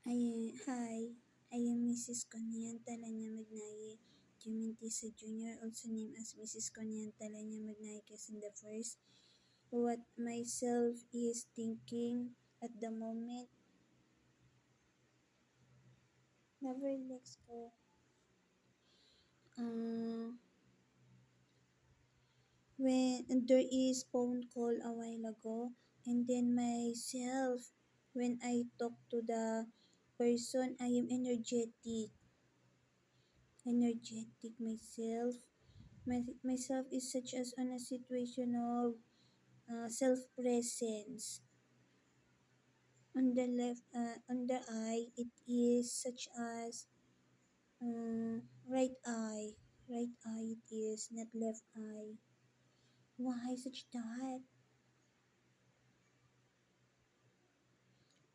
Hi, I am Mrs. Conian Talanya Magnaye, Jumentisa Jr., also named as Mrs. Conian Talanya Magnaye Quezon the First. What myself is thinking at the moment. Never let's go. When there is phone call a while ago, and then myself, when I talk to the person, I am energetic myself. Myself is such as on a situation of self-presence. On the left, on the eye, it is such as right eye. Right eye it is, not left eye. Why such that?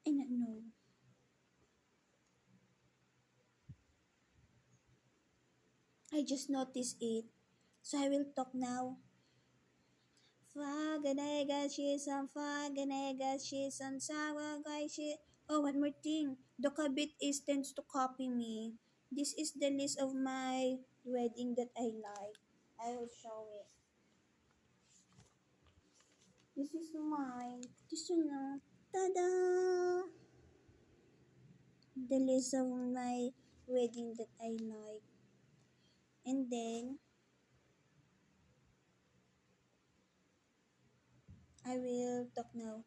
I don't know. I just noticed it. So I will talk now. Oh, one more thing. The kabit is tends to copy me. This is the list of my wedding that I like. I will show it. This is mine. This one na. Tada! The list of my wedding that I like. And then, I will talk now.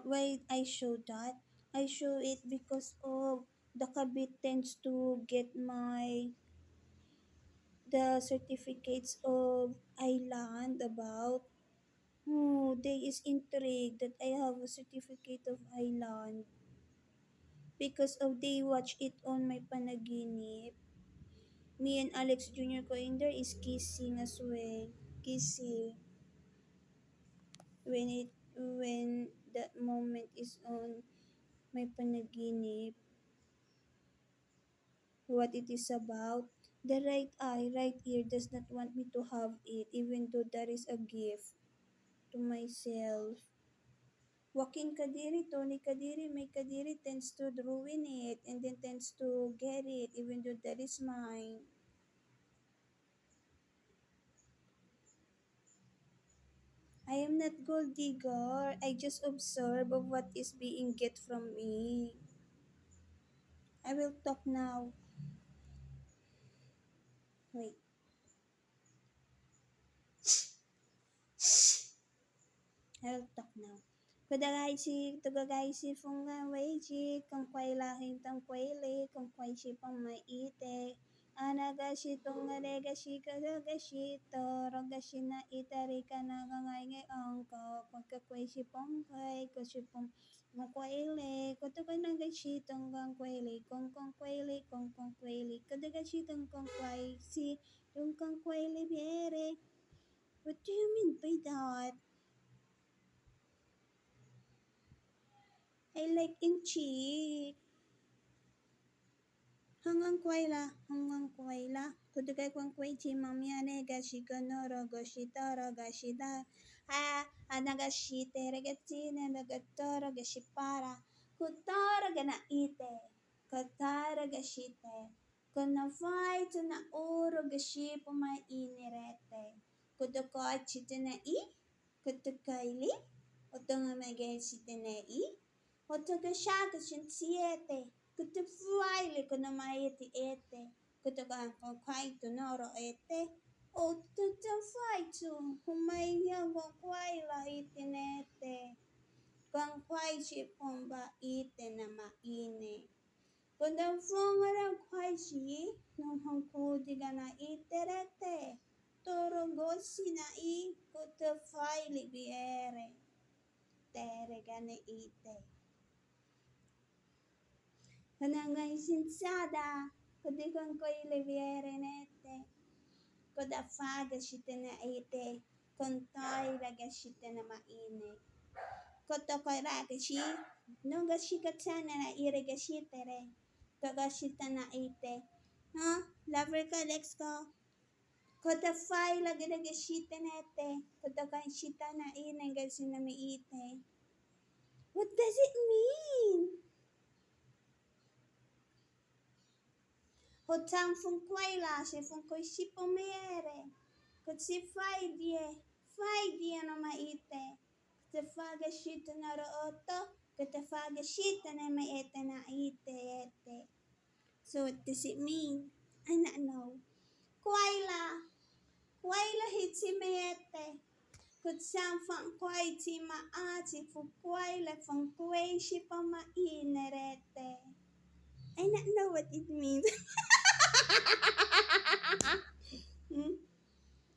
Why I show that? I show it because of the kabit tends to get the certificates of island about. Oh, they is intrigued that I have a certificate of island because of they watch it on my panaginip. Me and Alex Jr. Coinder is kissing as well. Kissing when that moment is on my panaginip. What it is about. The right eye, right ear does not want me to have it, even though that is a gift to myself. Joaquin Kadiri, Tony Kadiri, May Kadiri tends to ruin it and then tends to get it, even though that is mine. I am not gold digger. I just observe of what is being get from me. I will talk now. Wait. I will talk now. Kudagaisi, tugagaisi funga weiji, kung kway lahing tang kwele, kung kway si pang maite. Anagashi tungaregashi kadagashi to, rogashi na itari ka na gangay ngayon ko, pagkakway si pong kway, kasi pong makwele, kutuganagashi tunggang kwele, kung kwele, kadagashi tunggang kway si, tunggang kwele biere. What do you mean by that? I like in cheek. hanggang kway la. Kudugay kwang kway chi mamyane gashi ganoro goshi toro gashi da. Anagashi tere gachi na nagatoro gashi para. Kutoro gana ite. Kutoro gashi te. Kuna fai to na oro gashi po mai inirete. Kudukochi te na I. Kutukaili. Otonga magashi te na I. Otogashaga shin siete. Kutufwaile kuna maeti ete. Kutoka kwaito noro ete. O tutufaitu. Humaiya kwaila itinete. Kang kwaichi pomba ite na maine. Kuna fungara kwaichi. Nung hangkudi gana iterete. Toro gosi na I. Kutufaili biere. Tere gane ite. Kanangay sinsada, kudikan ko iliviere nete, kuda faga shite na ite, kontay raga shite na maine. Koto ko raga shi, nunga shikatsana na iraga shite re, kaga shita na ite. Ha? Lover ka, Lex ko? Koda fay lagi raga shite nete, koda ka shita na ine gasin na mi ite. What does it mean? Hotam funquaila, se funquai shipomere. Kutsi faidie no maite. Kutsi faga shita na rooto. Kutsi faga shita na maete na ite. So what does it mean? I don't know. Kwaila hitsi maete. Kutsam fan kwai ti maati fu kwaila fan kwai shipa ma inerete. I don't know what it means.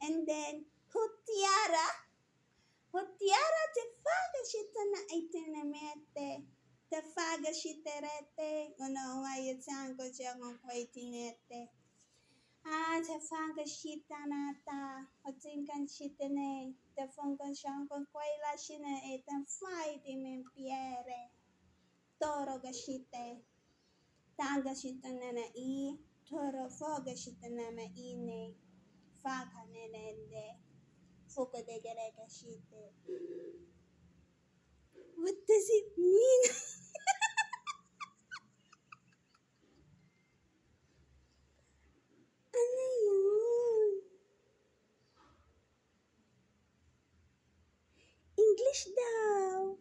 And then Hutiara te faga shita na itinemete. Te faga shiterete. Uno waya tango jango kwaitinete. Te faga shita nata. Hotinkan shitene. Te funkan shankan kwaila shine etan fight men piere. Toro gashite. Taga shita nana I. Toro foga shita nama ine. Faka nenende. Fuka de gereka shite. What does it mean? Ano yun? English daw.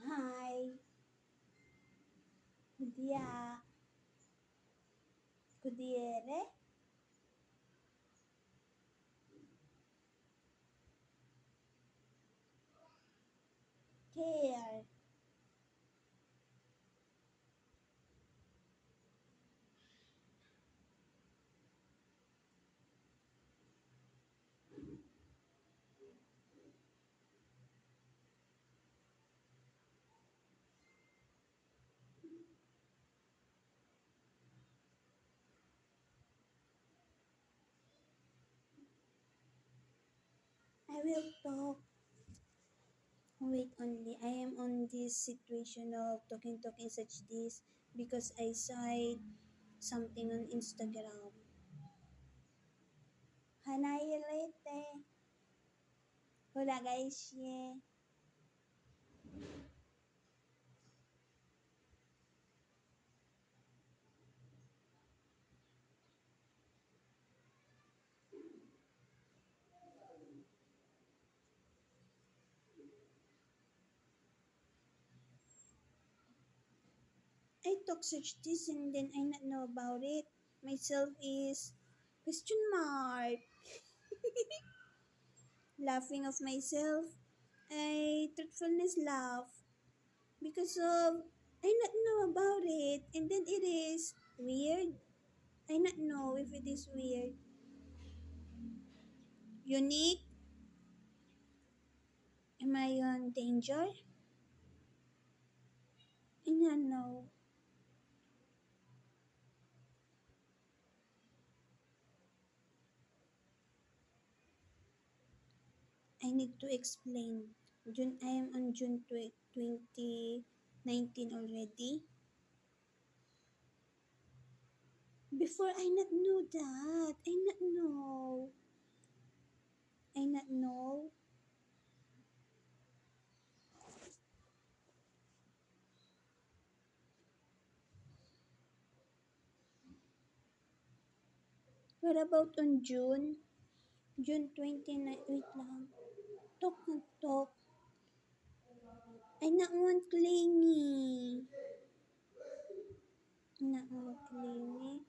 Hi. Kudia. Kudiere. Care. I will talk. Wait only. I am on this situation of talking such this because I saw something on Instagram. Hanayelete. Hola guys. I talk such this and then I not know about it. Myself is question mark. Laughing of myself. I truthfulness laugh because of I not know about it and then it is weird. I not know if it is weird. Unique. Am I on danger? I not know. I need to explain. June I am on June 2019 already. Before I not know that. I not know. I not know. What about on June? June 29. Wait lang. Talk na talk. I not want clingy. I not want clingy.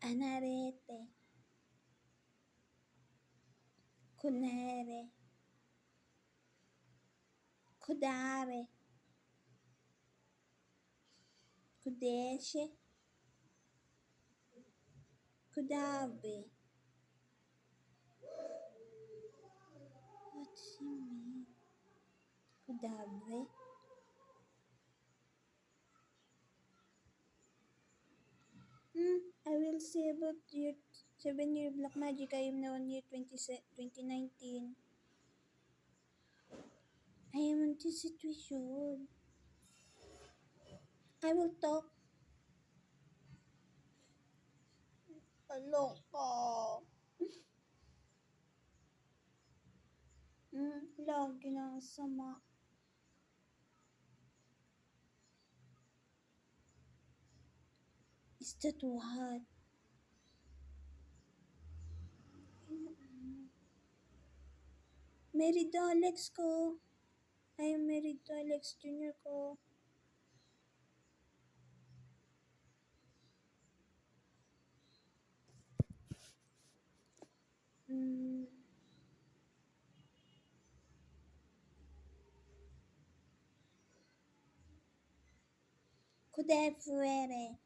Anarete. Kunere. Kudare. Kudeshe. Kudabe. What does it mean? Kudabe. I will say about year 7-year Black Magic. I am now on year 2019. I am in this situation. I will talk. Loko. Lagi na sama. Is that what? Married to Alex ko. I am married to Alex Jr. ko. Kude fuere.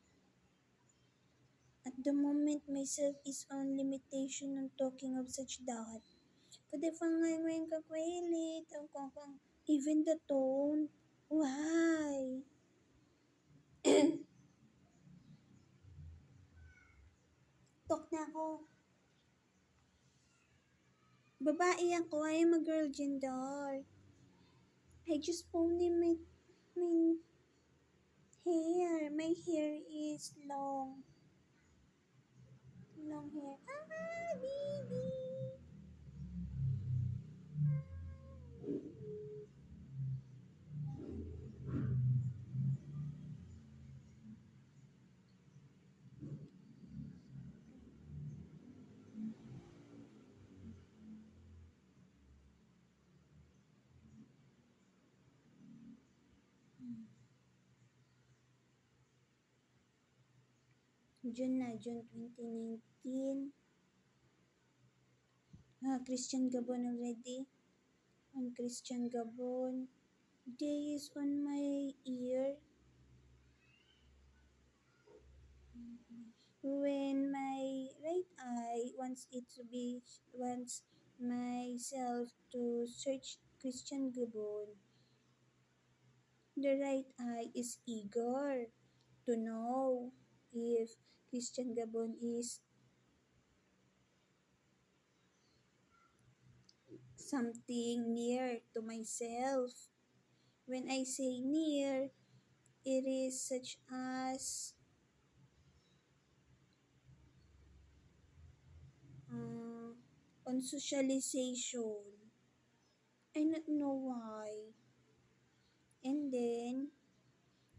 At the moment, myself is on limitation on talking of such that. Kude fangay ka kwailit. Even the tone. Why? Talk na ako. Babae ako. I am a girl gender. I just pony my hair. My hair is long. Long hair. Baby. June 2019. Christian Gabon already. On Christian Gabon. Day is on my ear. When my right eye wants myself to search Christian Gabon, the right eye is eager to know if Christian Gabon is something near to myself. When I say near, it is such as on socialization. I don't know why. And then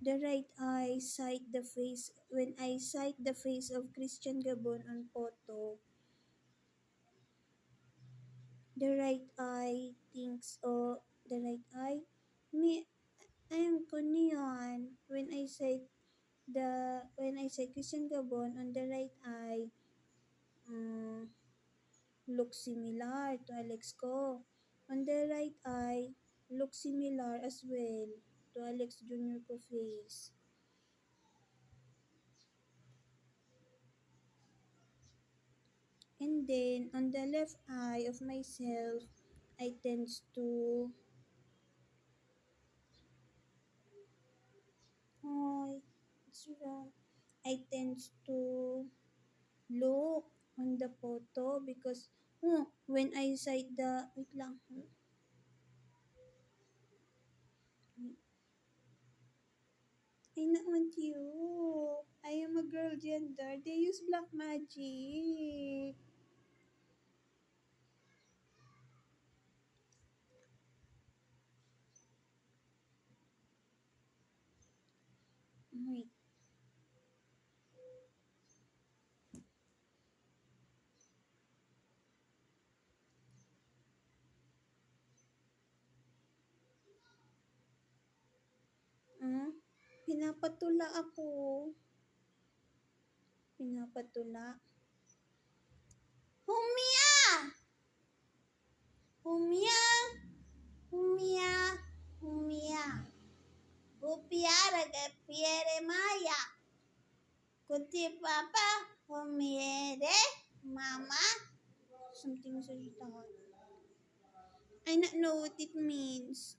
the right eye sight the face. When I sight the face of Christian Gabon on photo, the right eye thinks, oh, the right eye, me, I am Kunion. When I say Christian Gabon on the right eye, looks similar to Alex ko. On the right eye, looks similar as well to Alex Jr. ko face. And then, on the left eye of myself, I tends to... Oh, it's wrong. I tends to look on the photo because when I sight the... Wait lang. I not want you. I am a girl gender. They use black magic. Wait. Pinapatula ako. Pinapatula. Humia! Humia! Humia! Humia! Upiara che piere maya. Kuti papa humiere mama. Something sa Tagalog. I not know what it means.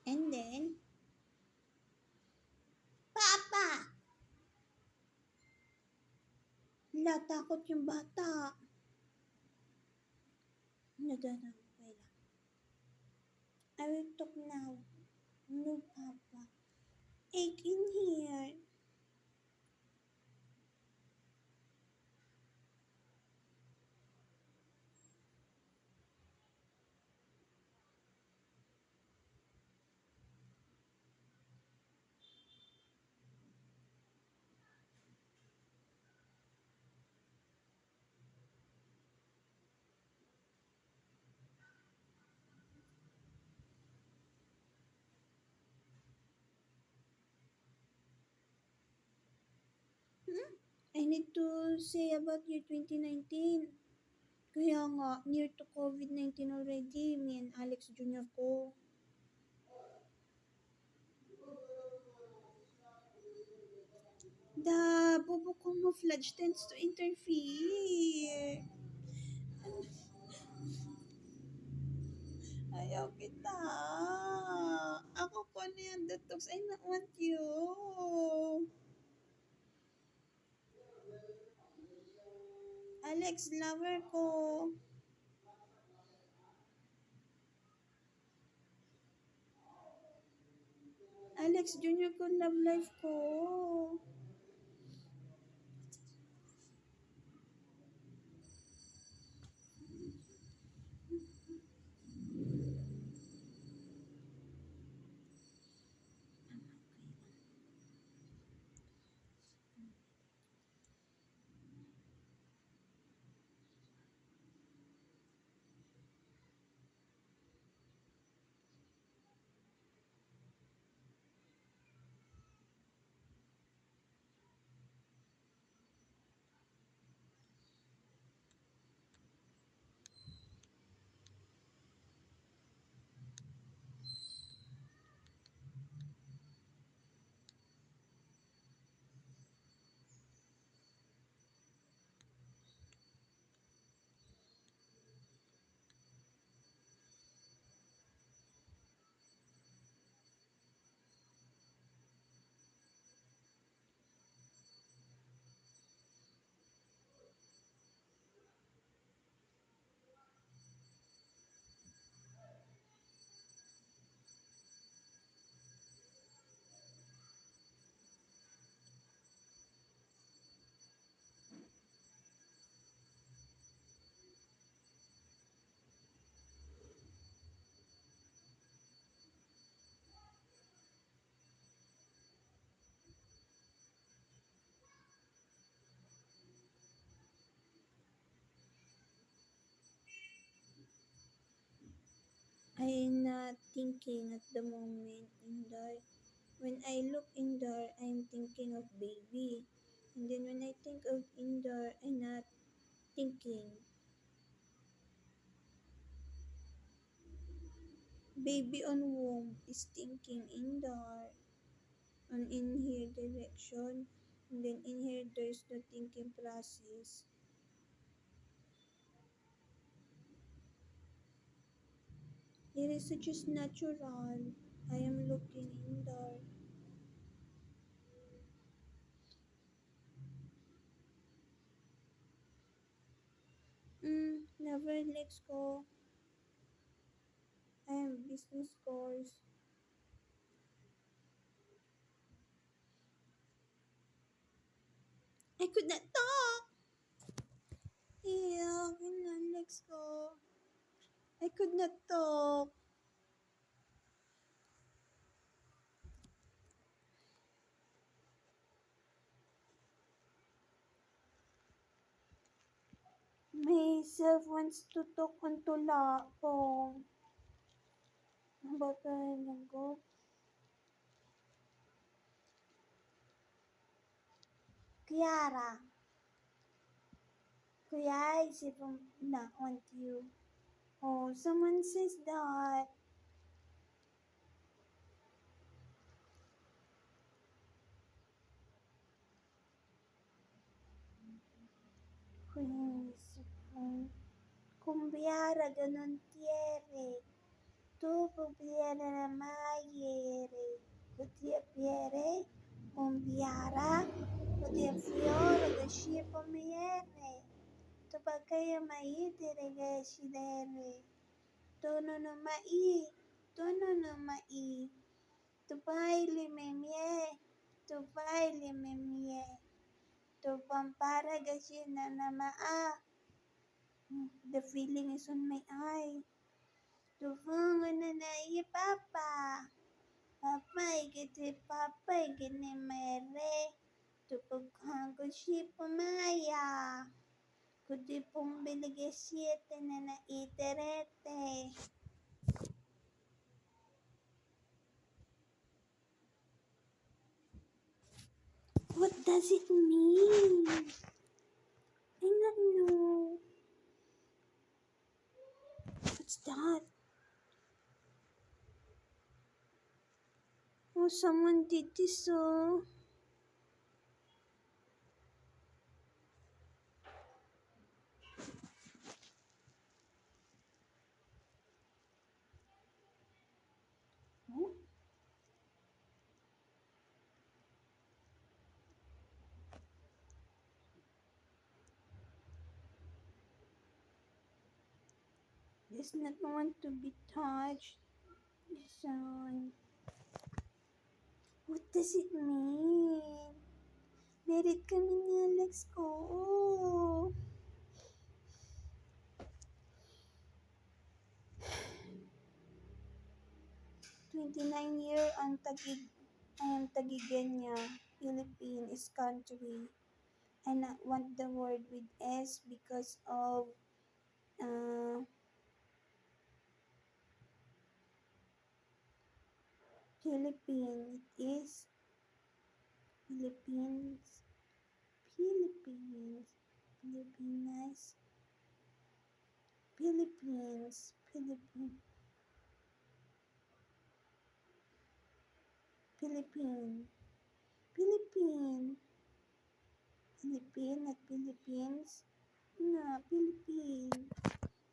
And then, Papa! Natakot yung bata. Nadarang ko lang. I will talk now. No, Papa. Egg in here. I need to say about year 2019. Kaya nga, near to COVID-19 already, me and Alex Jr. ko. The bubocamouflage tends to interfere. Ayaw kita. Ako ko na yan, detox. I not want you. Alex, lover ko. Alex Jr. ko, love life ko. I'm not thinking at the moment in there. When I look in there, I'm thinking of baby. And then when I think of in there, I'm not thinking. Baby on womb is thinking in there. On in here direction. And then in here, there's the thinking process. It is just natural. I am looking in there. Never let's go. I am business course. I could not talk. Yeah, let's go. I could not talk. myself wants to talk on tulapong. About go. Kiara. Kuya, isip mo na want you. Oh, someone says that. Kuya, isip mo. Kumbiara ganon tiere. Tu pubiera na maiere. Kutia piere. Kumbiara. Kutia fiore da shipo miere. Tu bakaya maitere ga shidere. Tono no mai. Tono no mai. Tu baile me mie. Tu baile me mie. Tu pampara ga shina na maa. The feeling is on my eye. Tufungan na na iya papa. Papa ikiti papa ikini mere. Tupughang ko siya pumaya. Kuti pong binigay siyete na na iterete. What does it mean? I don't know. What's that? Oh, someone did this, oh. Oh? Does not want to be touched. This one. What does it mean? Merit kami ni Alex ko. 29-year ang Tagigenya, Philippines country. And I want the word with S because of Philippines is Philippines, Philippines, Philippines, Philippines, Philippines, Philippines, Philippines, Philippines, not Philippines, no, Philippines,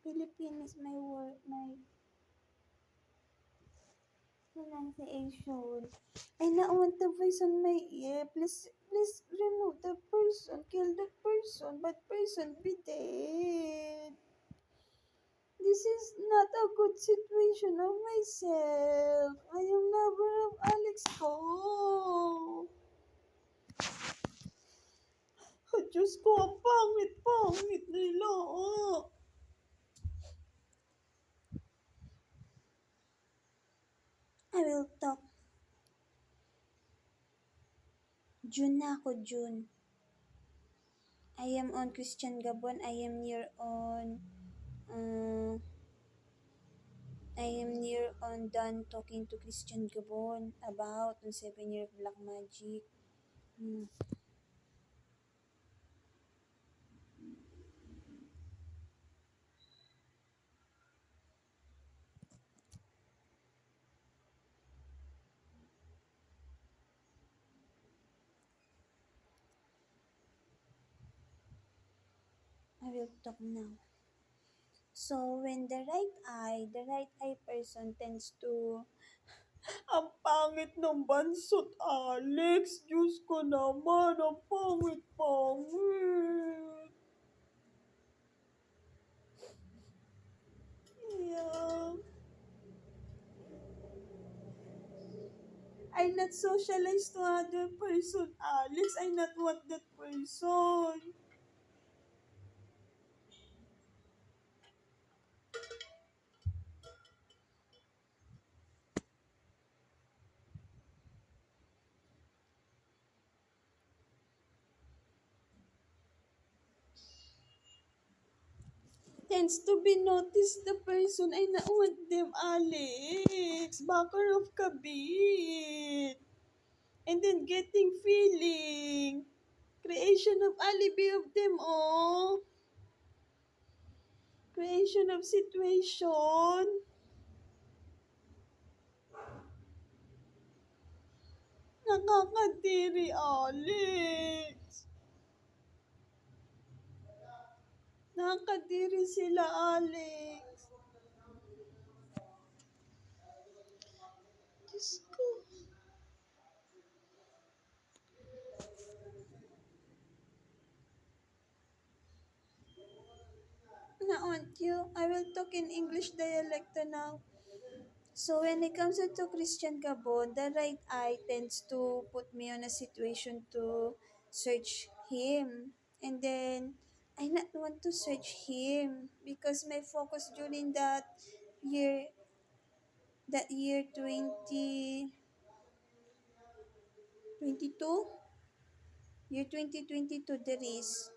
Philippines is my word, my pronunciation. I now want the voice on my ear. Please remove the person. Kill the person. But person be dead. This is not a good situation of myself. I am lover of Alex ko. Diyos ko, ang pangit nila. Oh. I will talk. June na ako, June. I am on Christian Gabon. I am near on done talking to Christian Gabon about on 7-year black magic. I will talk now. So, when the right eye person tends to... Ang pangit ng bansot, Alex. Diyos ko naman, ang pangit. Yeah. I not socialize to other person, Alex. I not want that person. tends to be noticed the person I not want them, Alex. Backer of kabit. And then getting feeling. Creation of alibi of them, oh. Creation of situation. Nakakadiri, Alex. Nakakadiri sila, Alex. Diyos ko. Want you. I will talk in English dialect now. So when it comes to Christian Gabon, the right eye tends to put me on a situation to search him. And then I not want to search him because my focus during year year 2022 year 2022 there is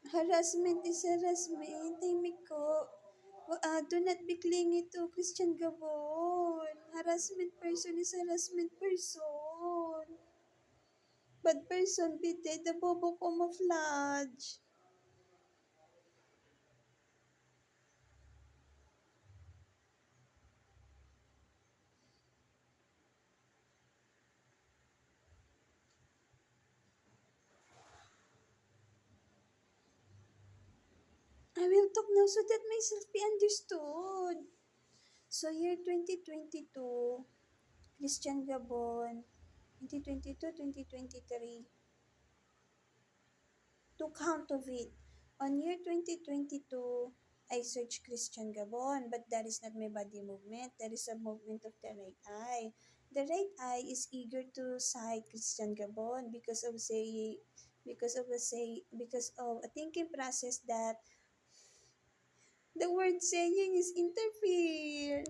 harassment is harassment. Ko. Do not be clingy to Christian Gabon. Harassment person is harassment person. Bad person bite the bobo camouflage. I will talk now so that myself be understood. So year 2022, Christian Gabon, 2022-2023, to count of it. On year 2022, I searched Christian Gabon, but that is not my body movement. That is a movement of the right eye. The right eye is eager to sight Christian Gabon because of a thinking process that the word saying is interfere.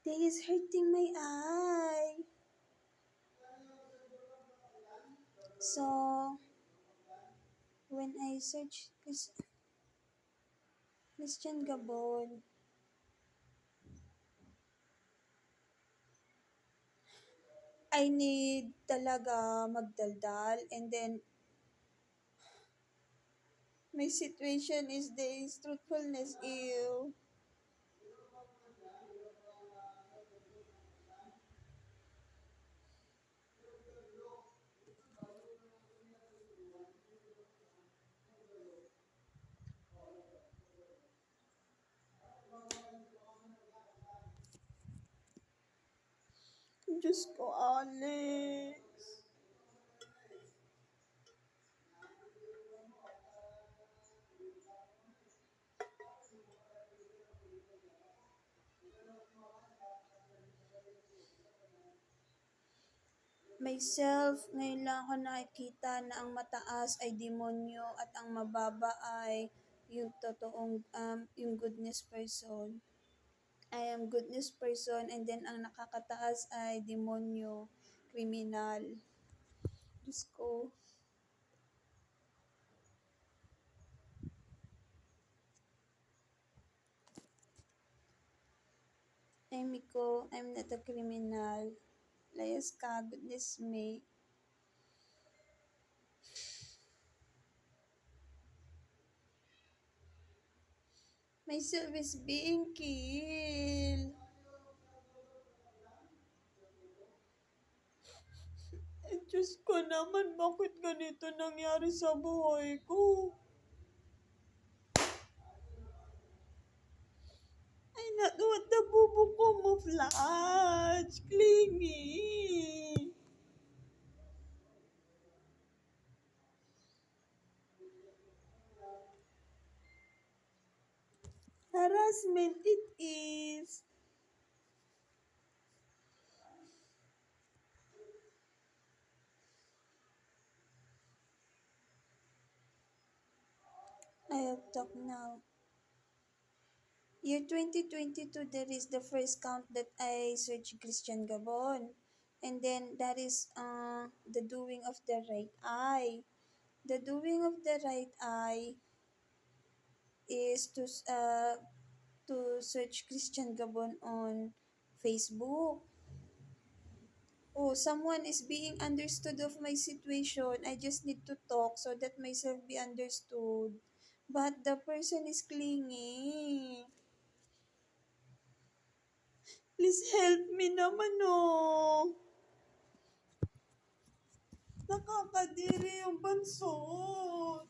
They is hurting my eye. So when I search Christian Gabon, I need talaga magdaldal, and then my situation is this truthfulness ew. Diyos ko, Alex. Myself, ngayon lang ako nakikita na ang mataas ay demonyo at ang mababa ay yung totoong, yung goodness person. I am goodness person, and then ang nakakataas ay demonyo, kriminal. Diyos ko. Amy ko, I'm not a criminal. Layas ka, goodness me. Myself is being killed. Diyos ko naman, bakit ganito nangyari sa buhay ko? I not want the bubo camouflage. Clingy. Harassment it is. I have talked now. Year 2022, there is the first count that I searched Christian Gabon. And then that is the doing of the right eye. The doing of the right eye is to search Christian Gabon on Facebook. Oh, someone is being understood of my situation. I just need to talk so that myself be understood. But the person is clinging. Please help me naman, oh. Nakakadiri yung bansot.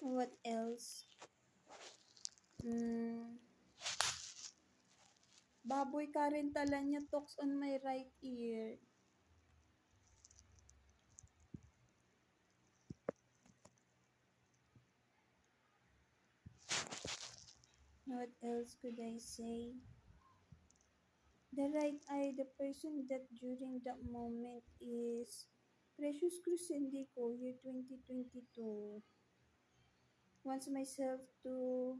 What else? Mm, baboy ka rin tala niya talks on my right ear. What else could I say? The right eye, the person that during that moment is Precious Crucendico, year 2022. Wants myself to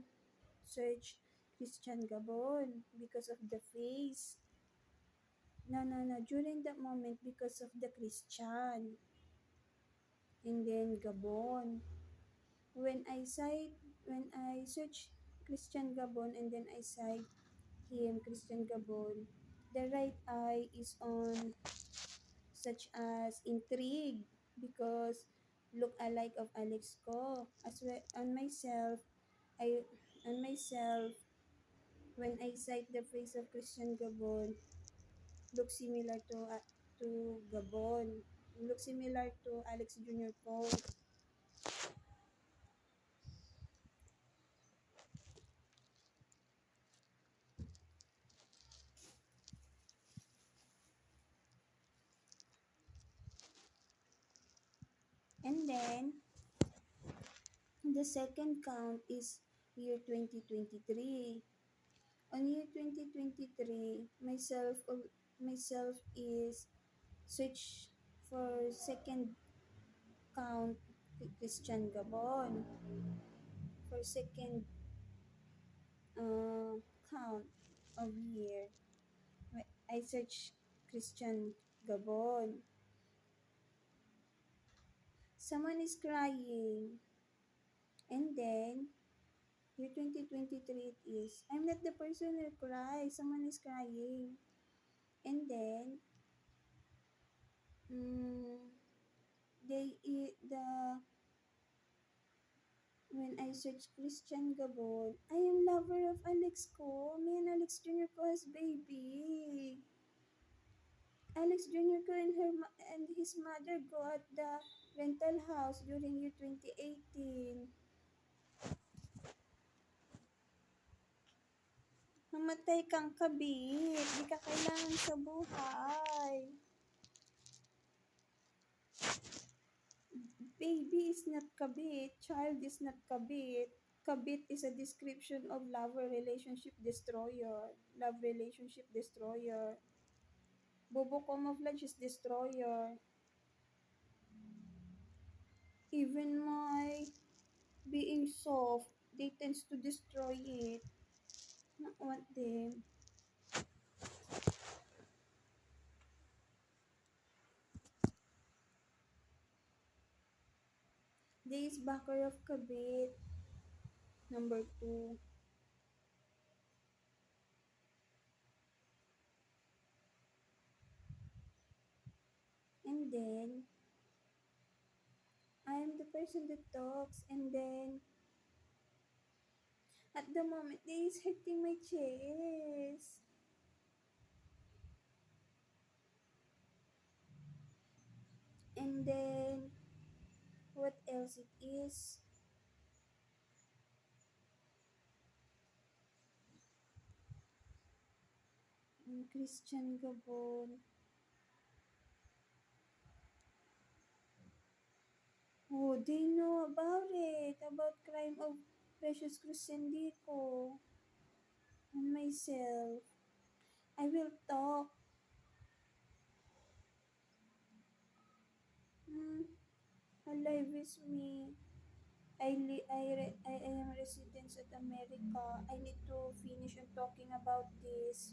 search Christian Gabon because of the face. No. During that moment, because of the Christian. And then Gabon. When I search Christian Gabon and then I cite him, Christian Gabon, the right eye is on such as intrigue because look alike of Alex ko. As well I on myself when I cite the face of Christian Gabon, look similar to Gabon. Look similar to Alex Jr. ko. And then the second count is year 2023. On year 2023, myself is search for second count Christian Gabon for second uh, count of year. I search Christian Gabon. Someone is crying. And then, year 2023 it is. I'm not the person who cries. Someone is crying. And then, mm, the when I search Christian Gabon, I am lover of Alex ko. Me and Alex Jr. ko has baby. Alex Jr. ko and his mother go at the rental house during year 2018. Mamatay kang kabit. Di ka kailangan sa buhay. Baby is not kabit. Child is not kabit. Kabit is a description of lover relationship destroyer. Love relationship destroyer. Bobo Camouflage is destroyer. Even my being soft, they tends to destroy it. Not want them. This is Bakar of Kabit. Number 2. And then, I am the person that talks. And then, at the moment, this is hurting my chest. And then, what else it is? Christian Gabon. Oh, they know about it. About crime of Precious Crucendico. And myself. I will talk. Hmm, alive is me. I am resident at America. I need to finish on talking about this.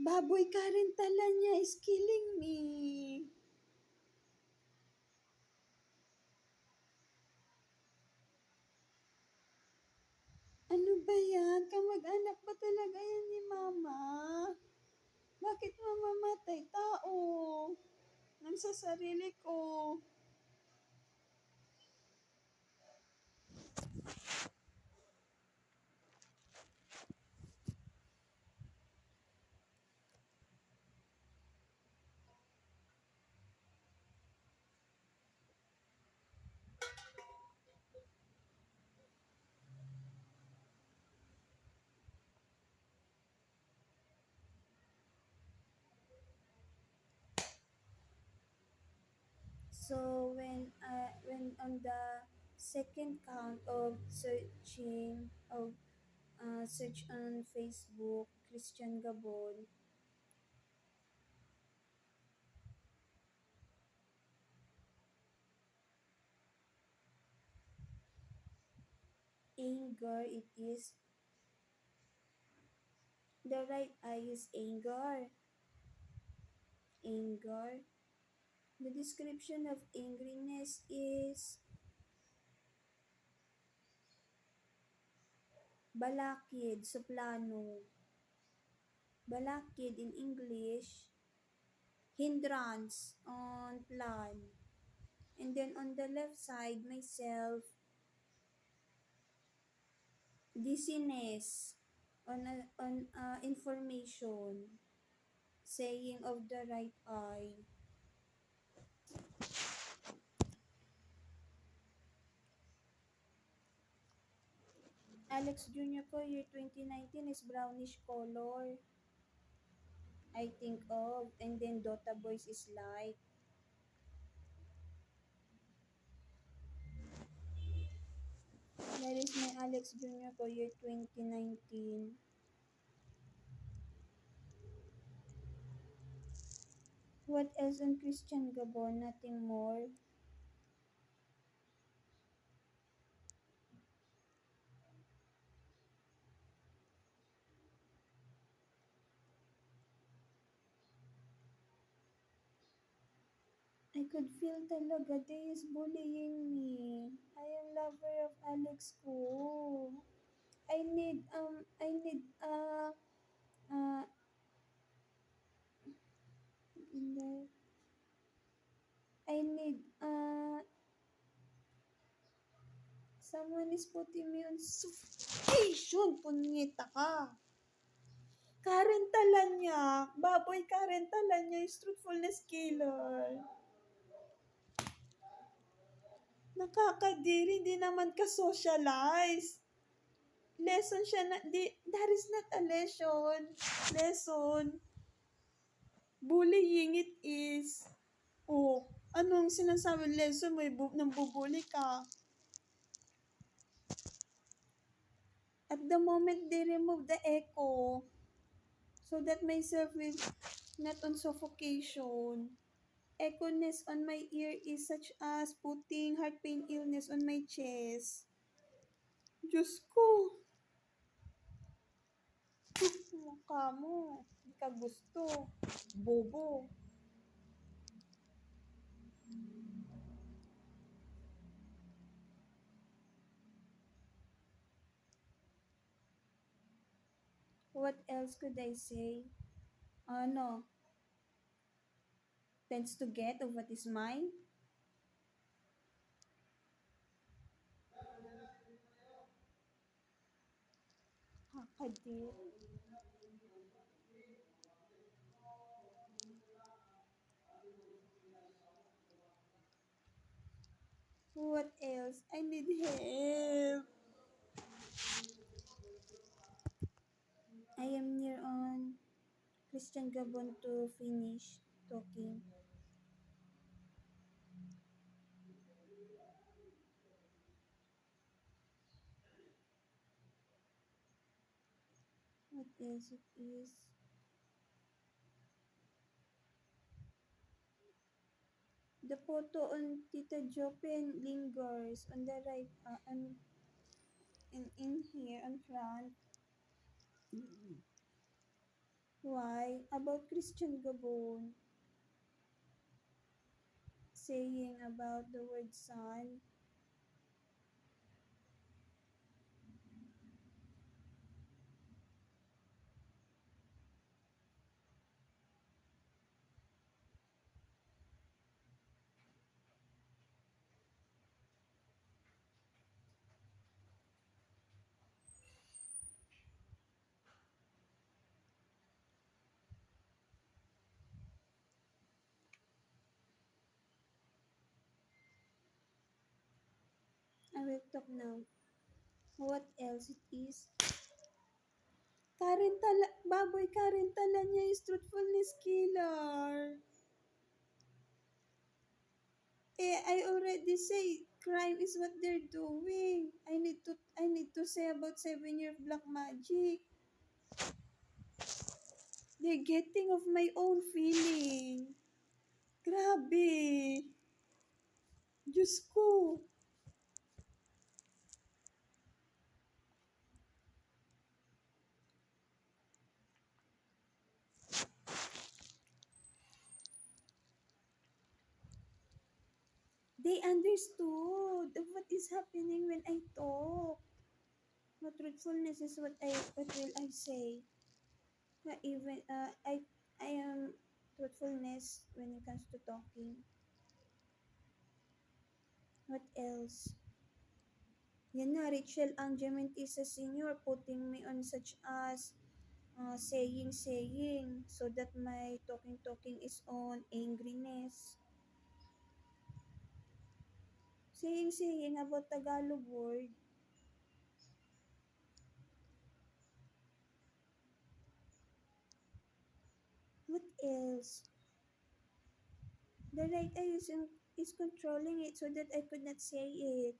Baboy Karen Talanya is killing me. Ano ba yan? Kamag-anak ba talaga yan ni Mama? Bakit mamamatay tao? Nang sa sarili ko. So when on the second count of search on Facebook, Christian Gabon, anger it is. The right eye is anger. Anger. The description of angriness is balakid, soplano. Balakid in English, hindrance on plan. And then on the left side, myself, dizziness on information, saying of the right eye. Alex Jr. ko, year 2019 is brownish color. I think of. And then Dota Boys is light. That is my Alex Jr. ko, year 2019. What else on Christian Gabon? Nothing more. I could feel talaga they is bullying me. I am lover of Alex ko. I need uh hindi. I need someone is putting me on suffocation. Punyeta ka. Karen Talanyak. Baboy Karen Talanyak is truthfulness killer. Nakakadiri, hindi naman ka-socialize. Lesson siya na, that is not a lesson. Lesson. Bullying it is. Oh, anong sinasabi lesson mo? Nang bubuli ka. At the moment they remove the echo, so that myself will not on suffocation. Echo-ness on my ear is such as putting heart pain illness on my chest. Diyos ko. Mukha mo. Hindi ka gusto. Bobo. What else could I say? Ano? Tends to get of what is mine? Kakadir. What else? I need help. I am near on Christian Gabon to finish talking. What else it is? The photo on Tita Jopen lingers on the right, in here, on front. Why? About Christian Gabon. Saying about the word son. I will talk now. What else it is? Baboy Karintala niya is truthfulness killer. I already say crime is what they're doing. I need to say about 7-year black magic. They're getting of my own feeling. Grabe. Diyos ko. They understood what is happening when I talk. No truthfulness is what will I say. Even I am truthfulness when it comes to talking. What else? Yan na, Rachel Angemin is a senior putting me on such as saying so that my talking is on angriness. Saying about Tagalog word. What else? The right eye is controlling it so that I could not say it.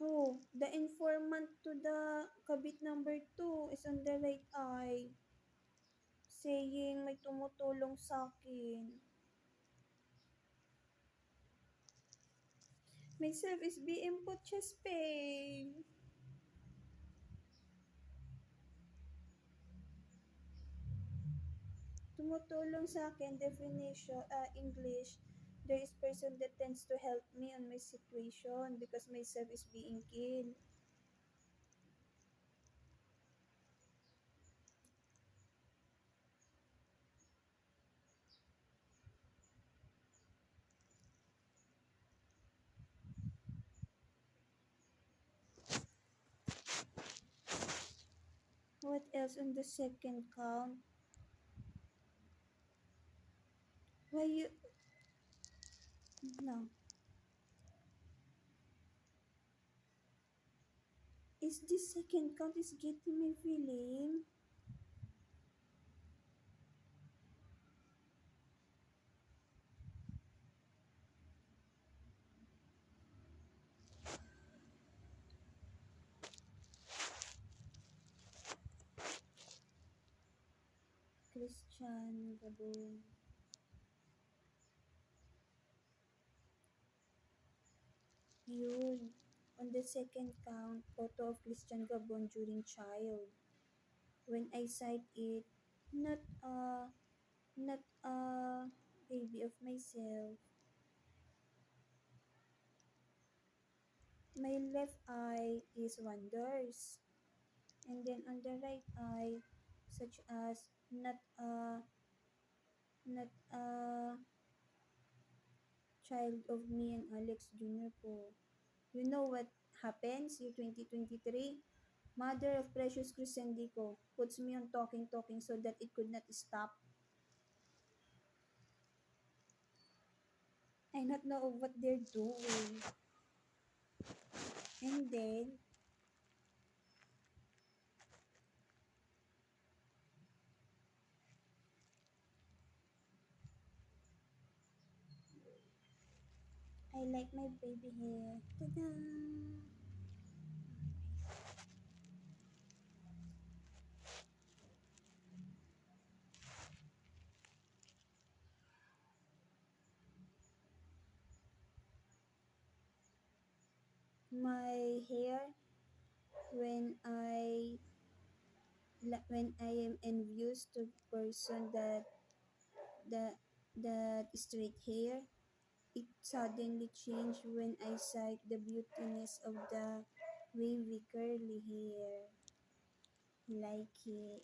Oh, the informant to the kabit number 2 is on the right eye. Saying may tumutulong sa akin. Myself is being put chest pain. Tumutulong sa akin, definition, English, there is person that tends to help me on my situation because myself is being killed. else on the second count? Why you... No. Is this second count is getting me feeling? Christian Gabon. Yun. On the second count, photo of Christian Gabon during child. When I cite it, not a baby of myself. My left eye is wonders. And then on the right eye, such as not a child of me and Alex Jr. po. You know what happens year 2023? Mother of Precious Crucendico puts me on talking so that it could not stop. I not know of what they're doing. And then, I like my baby hair. Ta-da! My hair, when I am envious to person that that straight hair, it suddenly changed when I sight the beautiness of the wavy curly hair. Like it.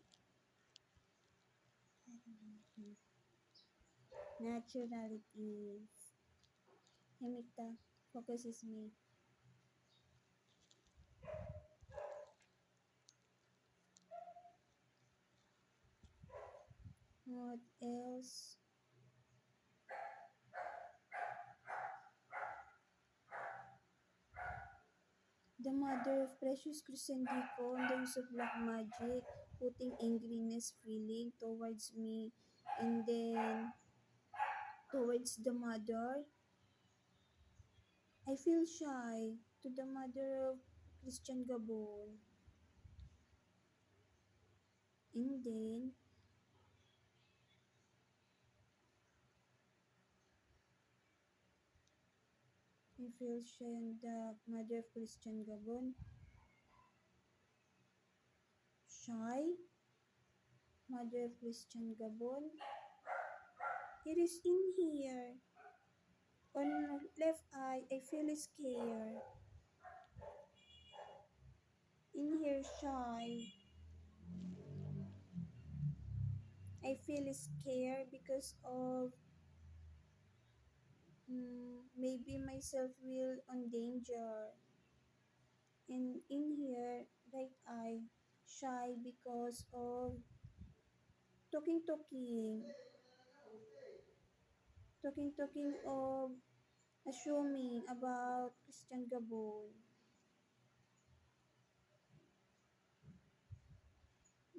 Natural it is. Hemita, focus is me. What else? The mother of Precious Crucendico and the use of black magic, putting angriness feeling towards me, and then towards the mother. I feel shy to the mother of Christian Gabon. And then, I feel shy on the mother of Christian Gabon. Shy? Mother of Christian Gabon? It is in here. On left eye, I feel scared. In here, shy. I feel scared because of maybe myself will on danger. And in here, right eye, shy because of talking, talking of assuming about Christian Gabon.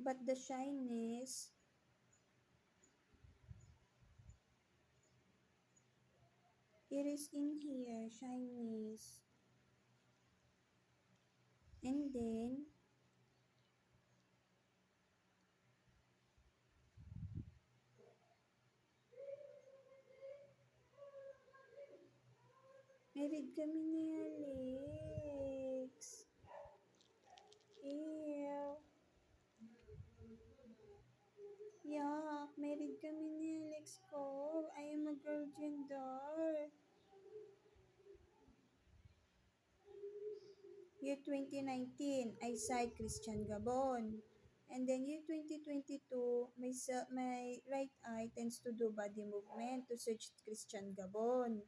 But the shyness, it is in here, shyness. And then, married kami ni Alex. Ew. Yuck, married kami ni Alex ko. I am a girl gender. Year 2019, I cite Christian Gabon. And then year 2022, my right eye tends to do body movement to search Christian Gabon.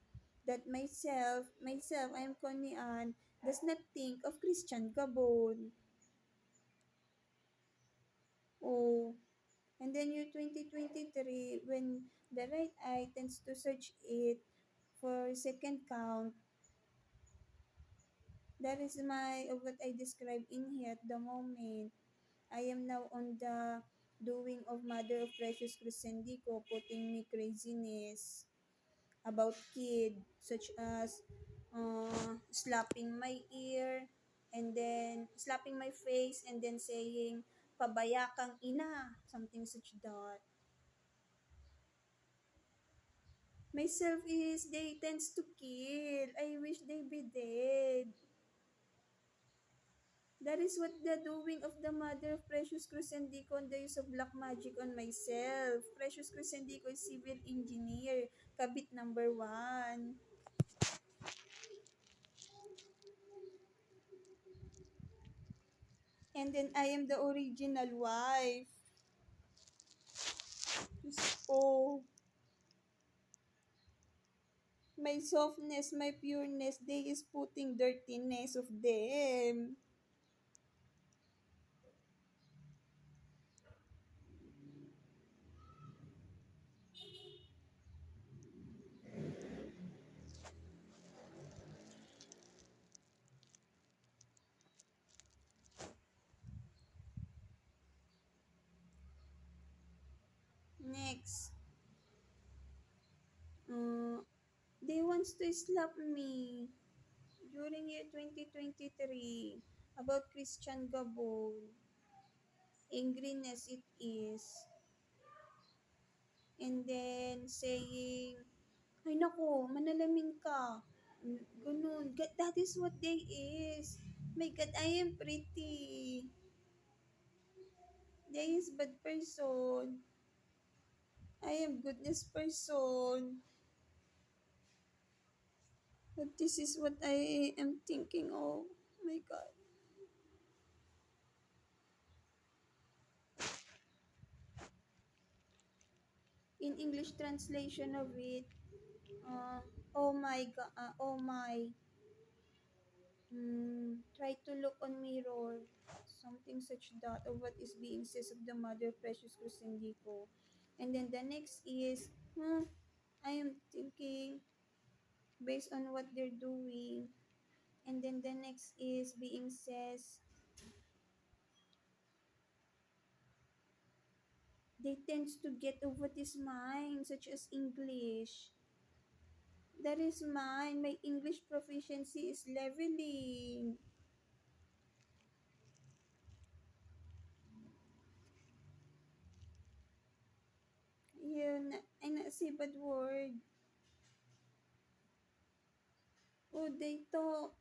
That myself, I am Connie Ann, does not think of Christian Gabon. Oh, and then year 2023, when the right eye tends to search it for second count, that is my of what I described in here at the moment. I am now on the doing of Mother of Precious Crescendico, putting me craziness about kid, such as slapping my ear, and then slapping my face, and then saying, pabaya kang ina, something such that. Myself is, they tends to kill. I wish they be dead. That is what the doing of the Mother of Precious Crucendico on the use of black magic on myself. Precious Crucendico is civil engineer, kabit number 1. And then I am the original wife. Oh, my softness, my pureness, they is putting dirtiness of them. Next, uh, they wants to slap me during year 2023 about Christian Gabon. Angriness it is. And then saying, ay nako, manalamin ka. Ganun. That is what they is. My God, I am pretty. They is bad person. I am goodness person. But this is what I am thinking of. My God. In English translation of it, uh, oh my God, oh my, try to look on mirror, something such that of what is being says of the Mother Precious Crucendico. And then the next is, I am thinking based on what they're doing. And then the next is being says, they tends to get of what is mine, such as English. That is mine. My English proficiency is leveling. Yun, ay na-say bad word. Oh, they talk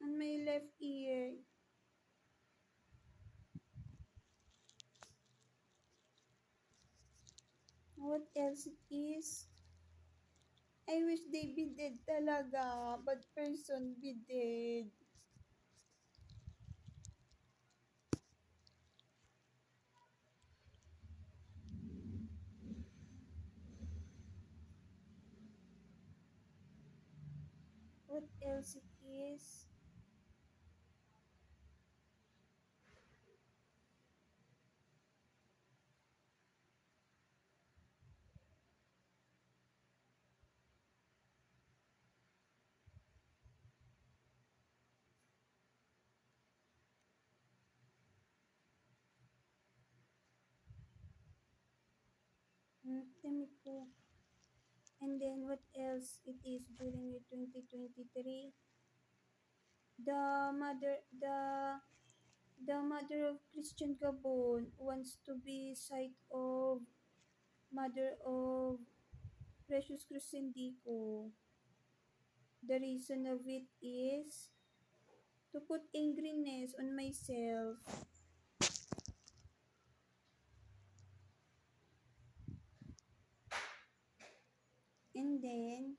on my left ear. What else it is? I wish they be dead talaga. Bad person be dead. What else it is? Temi ko. And then what else it is during year 2023? The mother, the mother of Christian Gabon wants to be site of mother of Precious Crucendico. The reason of it is to put angriness on myself. And then,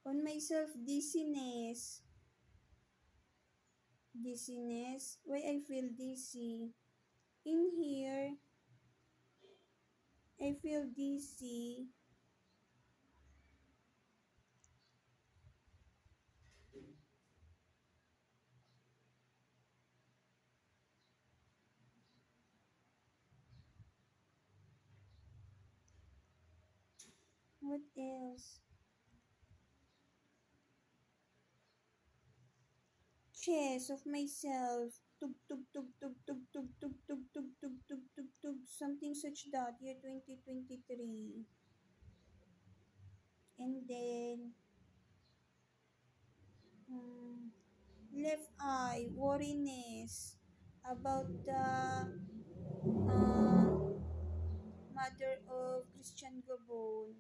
on myself, dizziness. Dizziness. Why I feel dizzy? In here, I feel dizzy. What else? Chess of myself. Tug tug tug tug tug tug tug tug tug tug tug tug tug something such that year 2023. And then left eye worriness about the mother of Christian Gabon.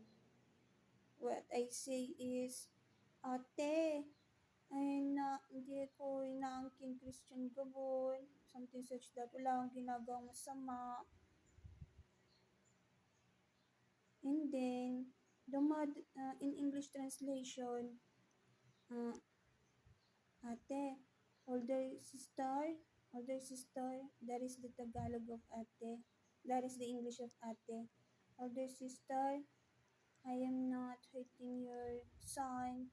What I say is, ate, ay hindi ko inaangkin Christian Gabon, something such that, wala akong ginagawang masama. And then, in English translation, ate, older sister, that is the Tagalog of ate, that is the English of ate. Older sister, I am not hurting your son,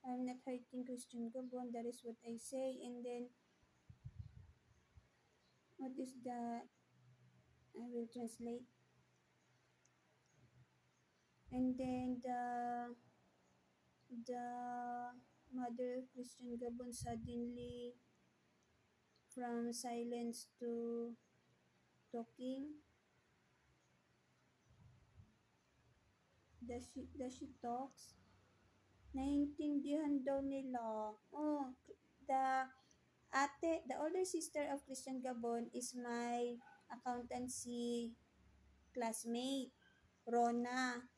I'm not hurting Christian Gabon, that is what I say. And then, what is the, I will translate. And then the mother of Christian Gabon suddenly from silence to talking. Does she talks? Naiintindihan daw nila. Oh, the older sister of Christian Gabon is my accountancy classmate, Rona.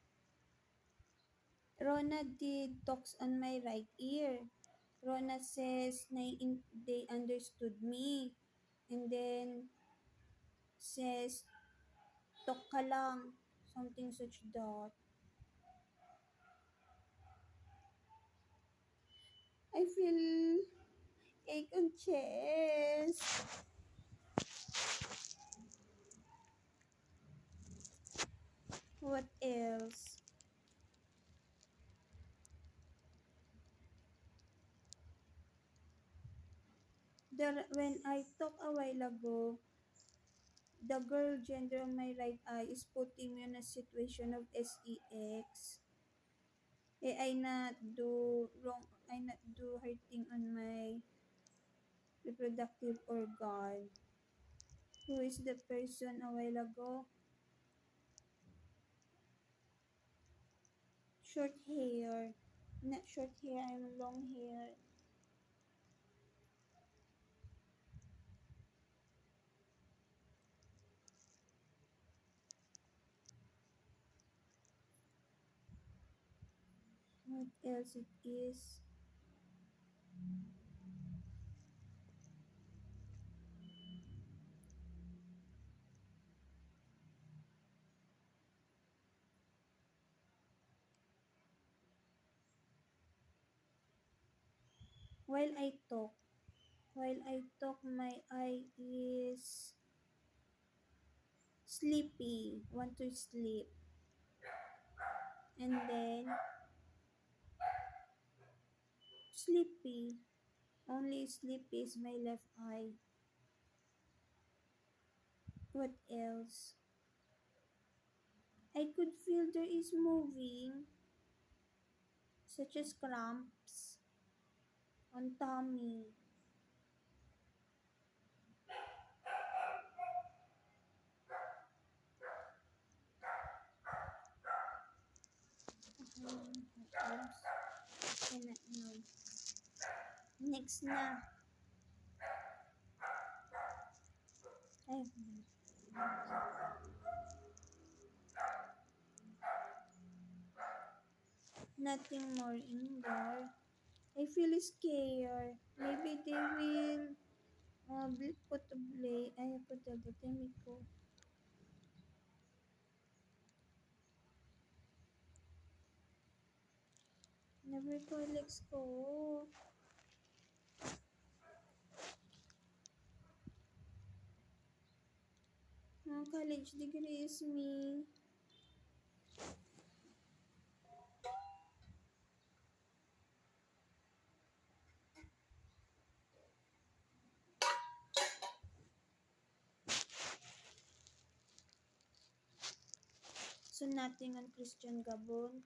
Rona did talks on my right ear. Rona says they understood me. And then says, talk ka lang. Something such that. I feel ache on chest. What else? When I talk a while ago, the girl gender on my right eye is putting me in a situation of sex. I not do wrong, I not do hurting on my reproductive organ. Who is the person a while ago? Short hair. Not short hair, I'm long hair. What else it is? While I talk, my eye is sleepy, want to sleep. And then, sleepy, only sleepy is my left eye. What else? I could feel there is moving, such as cramps on tummy. What else? Cannot know. Next na. Ay, nothing more in there. I feel scared. Maybe they will put a blade. Ay, put a chemical. Never collects ko. College degree is me. So nothing on Christian Gabon.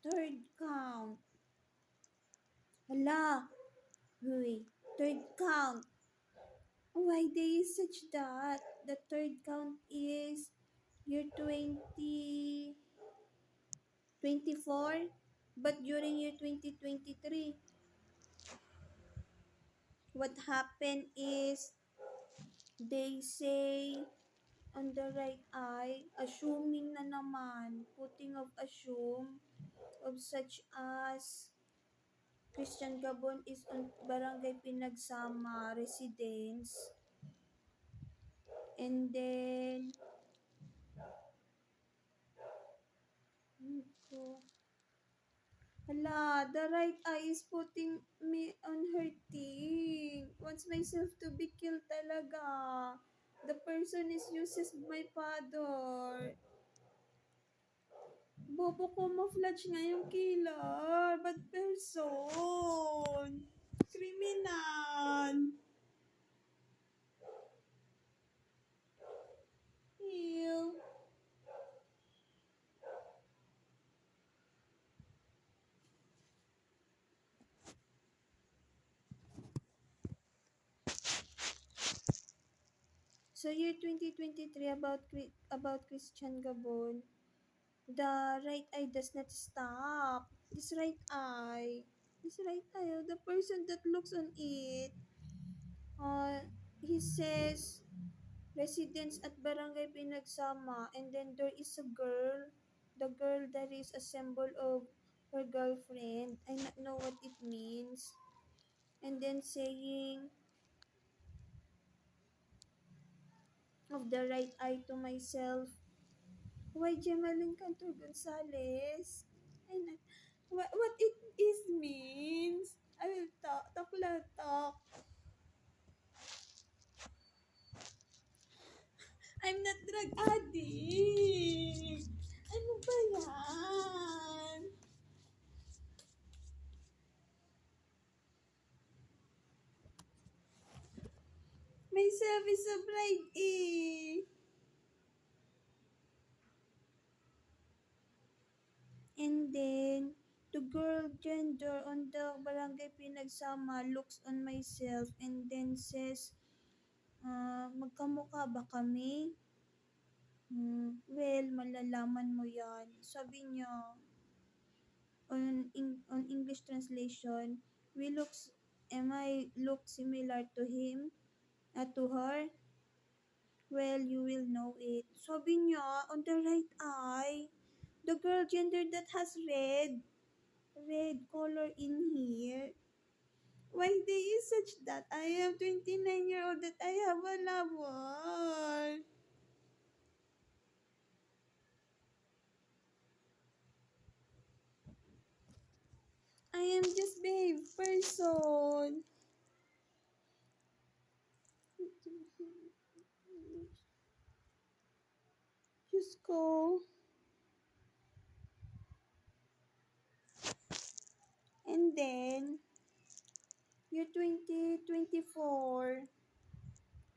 Third count. Hala. Huy. Third count. Why they such that? The third count is year 2024, but during year 2023, what happened is they say on the right eye, assuming na naman, putting of assume of such as Christian Gabon is on Barangay Pinagsama residence, and then ko, hala, the right eye is putting me on her thing. Wants myself to be killed talaga. The person is uses my father. Bobo camouflage nga yung killer. Bad person. Criminal. Ew. So year 2023 about Christian Gabon, the right eye does not stop. This right eye. This right eye, the person that looks on it, uh, he says, residence at Barangay Pinagsama, and then there is a girl, the girl that is a symbol of her girlfriend. I not know what it means. And then saying of the right eye to myself, why Gemaline Cantor Gonzalez? I not, what it is means. I will talk lang, talk. I'm not drug addict. Ano ba yan? Myself is a bride eh. And then, the girl gender on the barangay Pinagsama looks on myself and then says, magkamukha ba kami? Well, malalaman mo yan. Sabi niya, on English translation, am I look similar to him? To her? Well, you will know it. Sabi niya, on the right eye, the girl gender that has red color in here. Why they is such that? I am 29-year-old that I have a lover. I am just behave person. Diyos ko. And then, year 2024,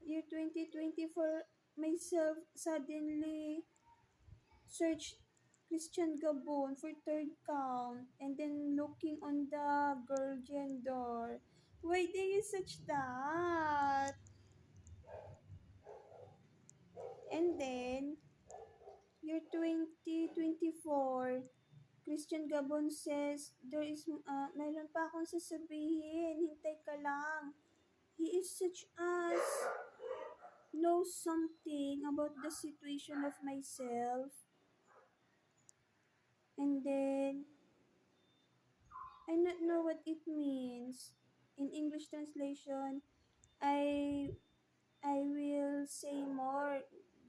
year 2024, myself suddenly search Christian Gabon for third count and then looking on the girl gender. Why they is such that? And then, year 2024, Christian Gabon says, mayroon pa akong sasabihin, hintay ka lang. He is such as knows something about the situation of myself. And then, I not know what it means. In English translation, I I will say more.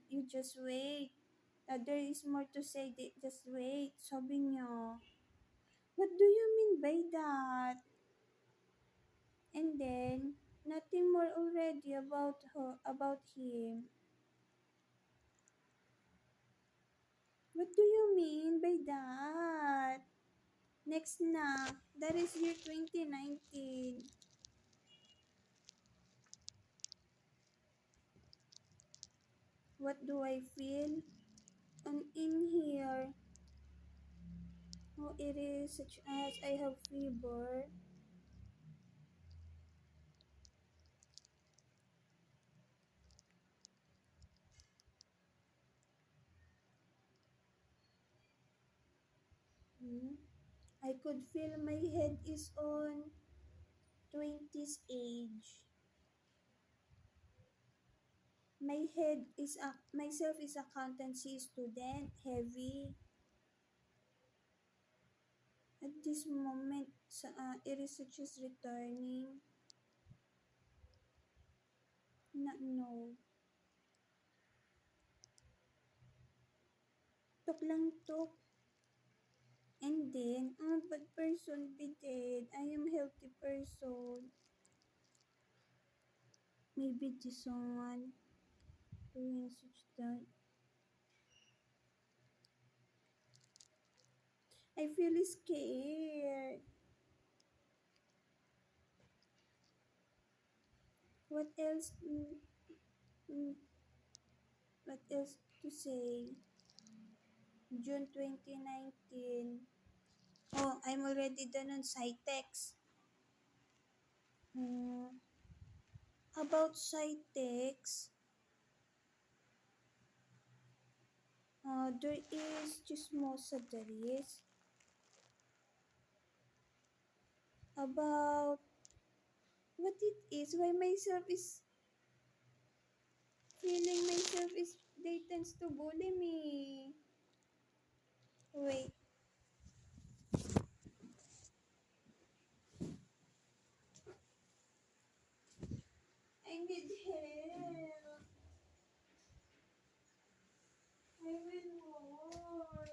You just wait. There is more to say. Just wait. Sabi niya. What do you mean by that? And then, nothing more already about him. What do you mean by that? Next na. That is year 2019. What do I feel? And in here, oh, it is such as I have fever. I could feel my head is on 20s age. My head is myself is accountancy student, heavy. At this moment, it is such as returning. Not no. Tok lang tok. And then, bad person be dead. I am healthy person. Maybe this one doing such that. I feel scared. What else? Mm, what else to say? June 2019. Oh, I'm already done on Cytex. About Cytex, there is chismosa there is about what it is, why myself is feeling myself is they tends to bully me. Wait, I need help. I will more.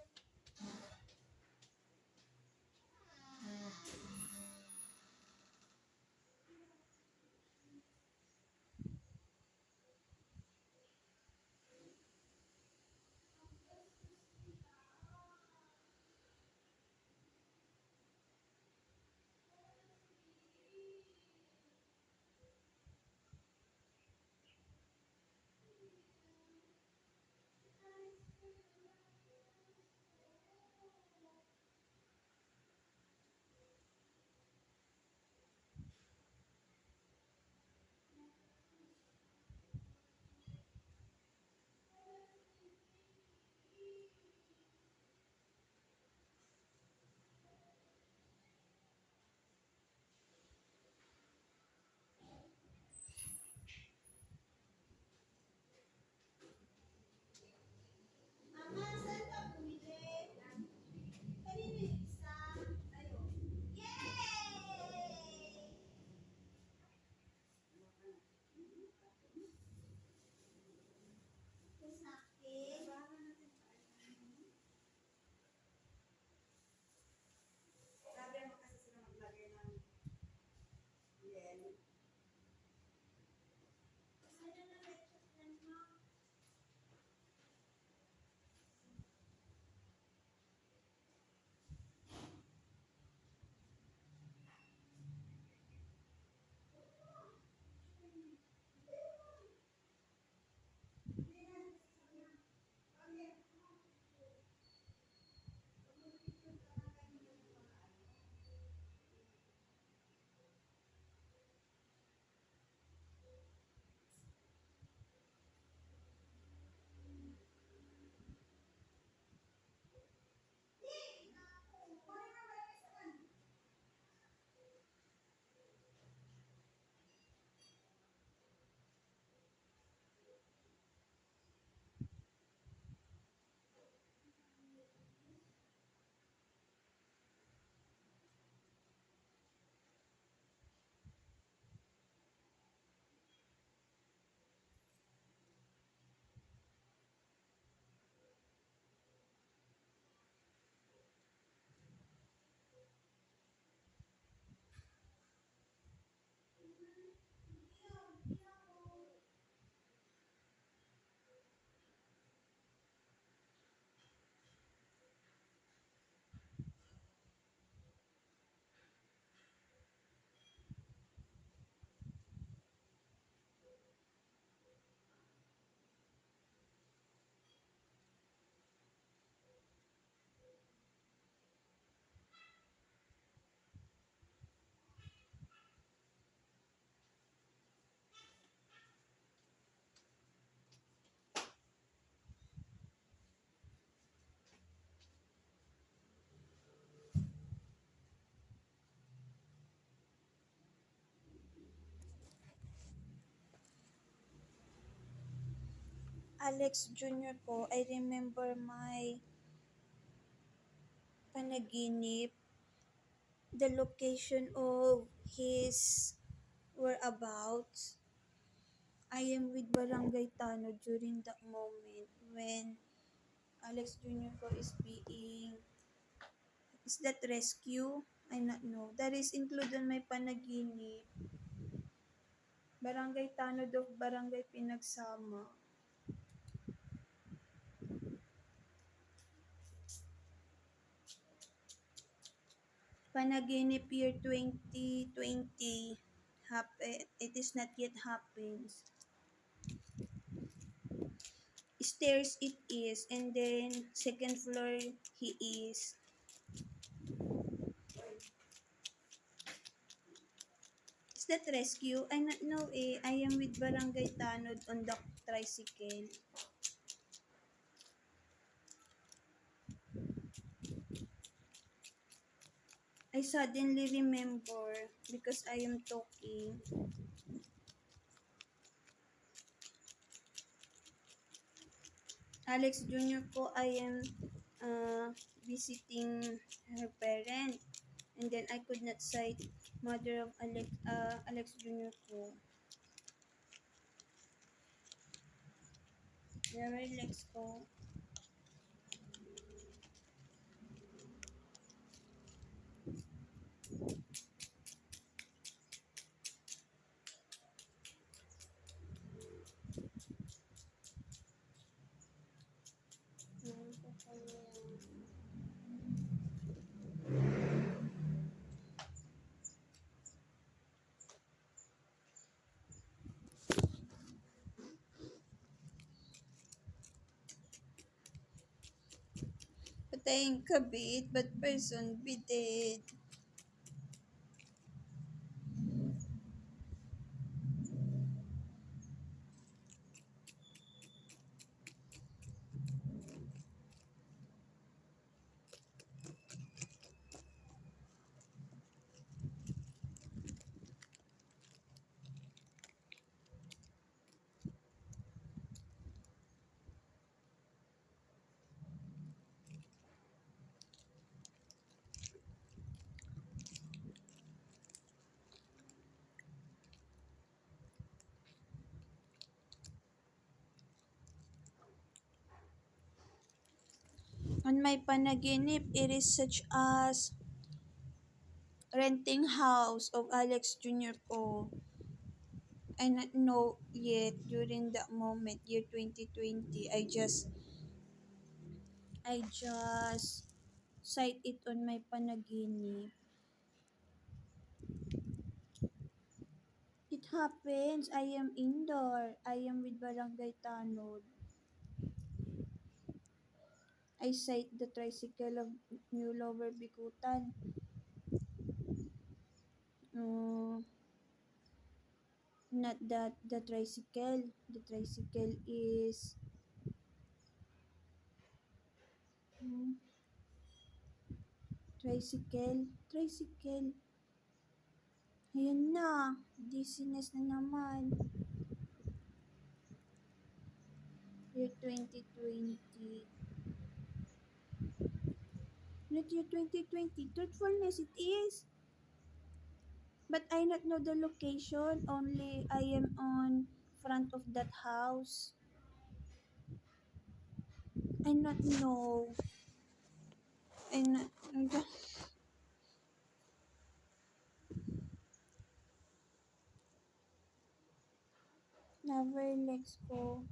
Alex Jr. ko, I remember my panaginip, the location of his whereabouts. I am with Barangay Tano during that moment when Alex Jr. ko is that rescue? I not know. That is included on my panaginip. Barangay Tanod of Barangay Pinagsama. Panaginip year 2020. It is not yet happens. Stairs it is, and then second floor he is. Is that rescue? I not know eh. I am with Barangay Tanod on the tricycle. I suddenly remember because I am talking. Alex Jr. ko, I am visiting her parent. And then I could not cite mother of Alex Jr. ko. Never Alex ko. Patayin kabit, but person be dead. On my panaginip, it is such as renting house of Alex Jr. ko. I not know yet during that moment, year 2020. I just cite it on my panaginip. It happens. I am indoor. I am with Barangay Tanod. I cite the tricycle of New Lower Bikutan. Not that the tricycle. The tricycle is hmm, tricycle. Ayun na. Dizziness na naman. Year 2020. Not year 2020. Truthfulness it is. But I not know the location. Only I am on front of that house. I not know. I not never let's go.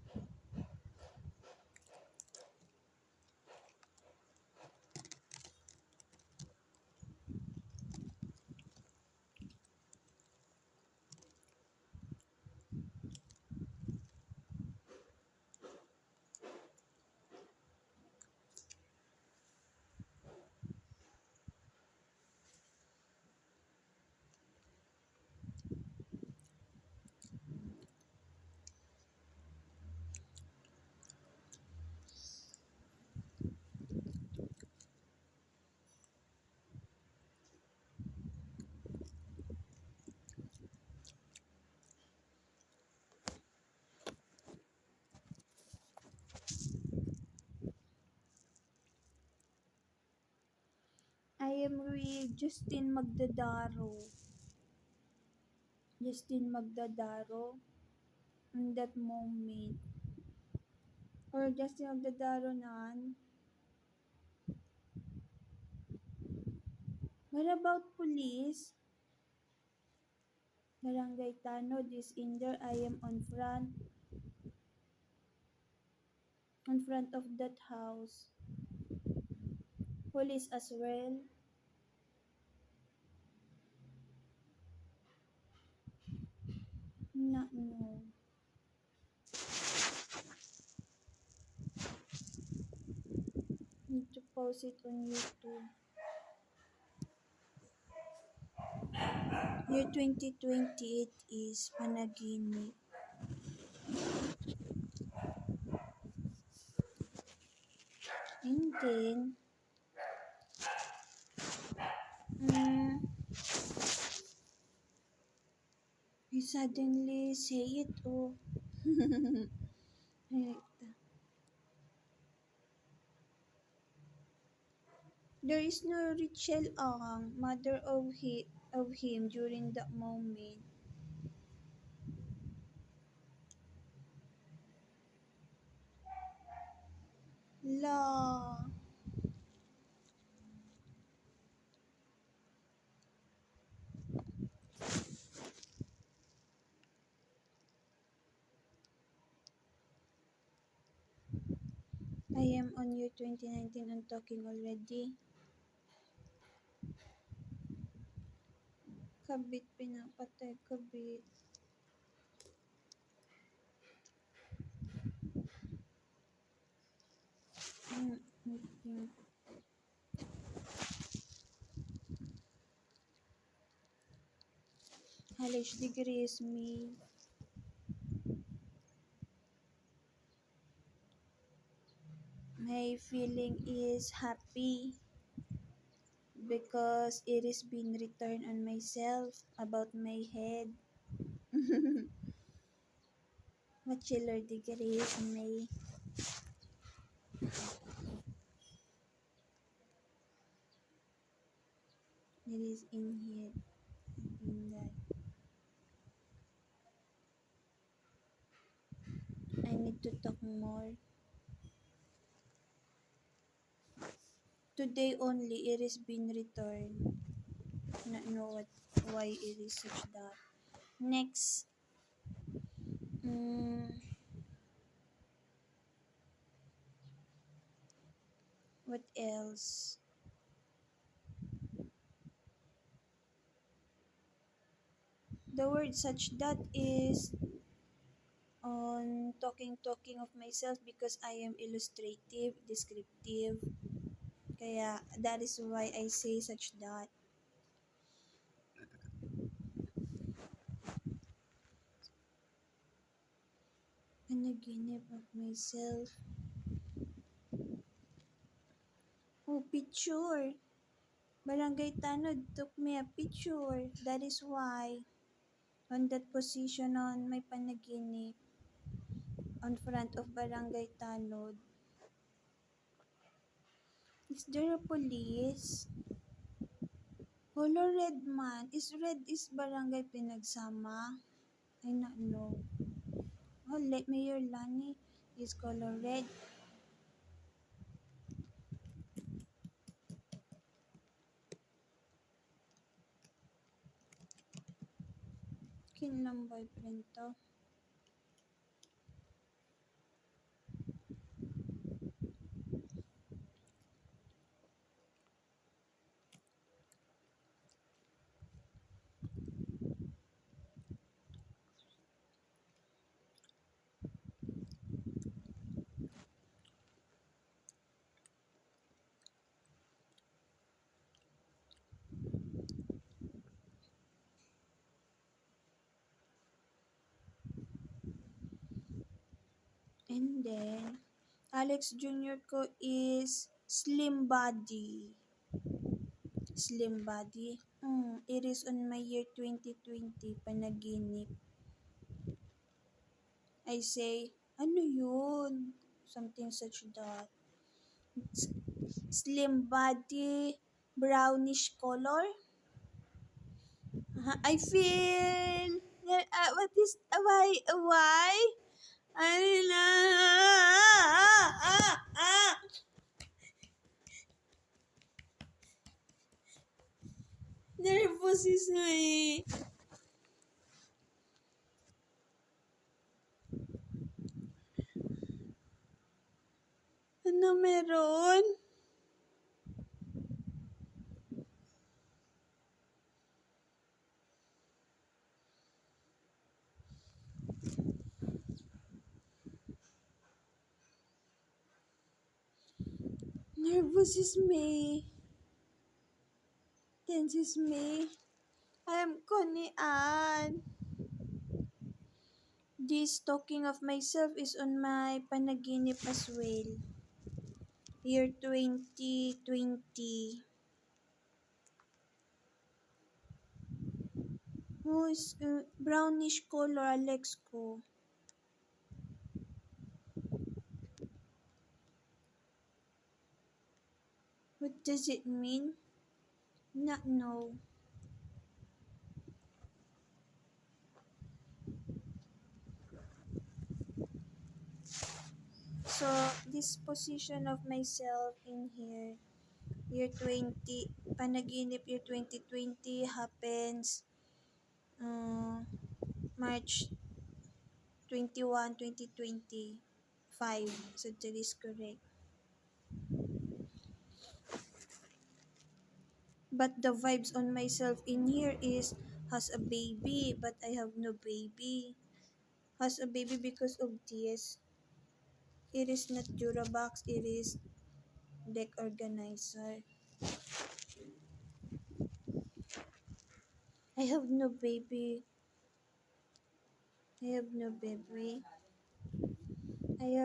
am with Justin Magdadaro. Justin Magdadaro in that moment. Or Justin Magdadaro nan. What about police? Barangay Tanod is in there. I am on front of that house. Police as well. Not no. Need to post it on YouTube. Year 2020 it is panaginip. And then, I suddenly say it, oh. There is no Richelle Ang, mother of him during that moment. La. I am on year 2019 and talking already. Kabit pinapatay, kabit. Halish degrees me. My feeling is happy because it is been returned on myself about my head. Bachelor degrees me. It is in here. In that. I need to talk more. Today only it is been returned. Not know why it is such that. Next. What else? The word such that is on talking of myself because I am illustrative, descriptive. Kaya that is why I say such that. Panaginip of myself. Oh, picture. Barangay Tanod took me a picture. That is why. On that position on my panaginip. On front of Barangay Tanod. Is there a police? Color red man. Is red is Barangay Pinagsama? I not know. Oh, Mayor Lani is color red. Kinlang boyfriend to. And then, Alex Jr. ko is slim body. Slim body. It is on my year 2020 panaginip. I say, ano yun? Something such that. Slim body, brownish color. I feel what is why? I nervous is me. Ano meron? Nervous is me. Tense is me. I am Connie Ann. This talking of myself is on my panaginip as well. Year 2020. Oh, is brownish color, Alex ko. What does it mean? Not know. So, this position of myself in here, year 20, panaginip year 2020 happens March 21, 2025. So, that is correct. But the vibes on myself in here is has a baby, but I have no baby. Has a baby because of this. It is not Durabox, it is deck organizer. I have no baby. I have no baby. I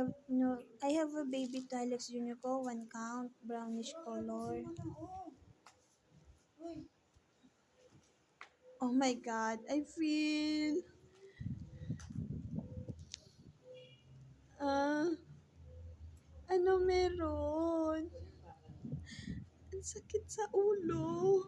have a baby to Alex Junior ko, 1 count, brownish color. Oh my god, I feel ah ano meron? Ang sakit sa ulo.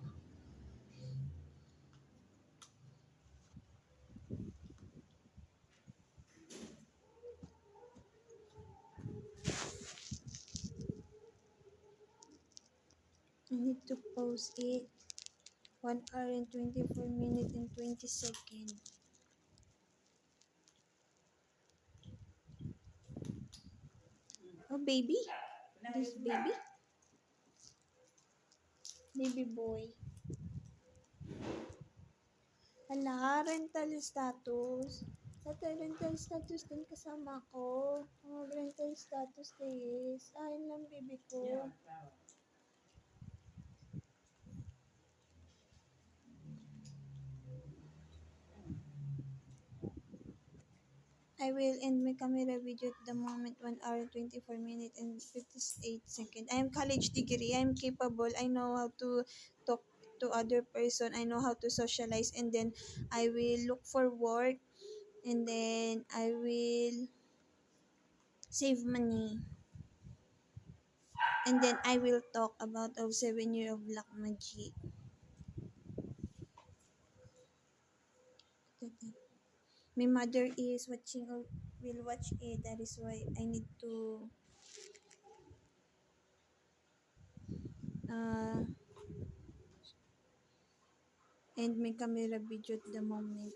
I need to post it. 1 hour and 24 minutes and 20 seconds. Oh, baby? This baby? Baby boy. Hala, rental status. Sa rental status din kasama ko. Rental status is. Ayun lang, baby ko. I will end my camera video at the moment 1 hour 24 minutes and 58 seconds. I am college degree. I am capable. I know how to talk to other person. I know how to socialize, and then I will look for work, and then I will save money. And then I will talk about 7 year of black magic. My mother is watching or will watch it. That is why I need to end my camera video at the moment.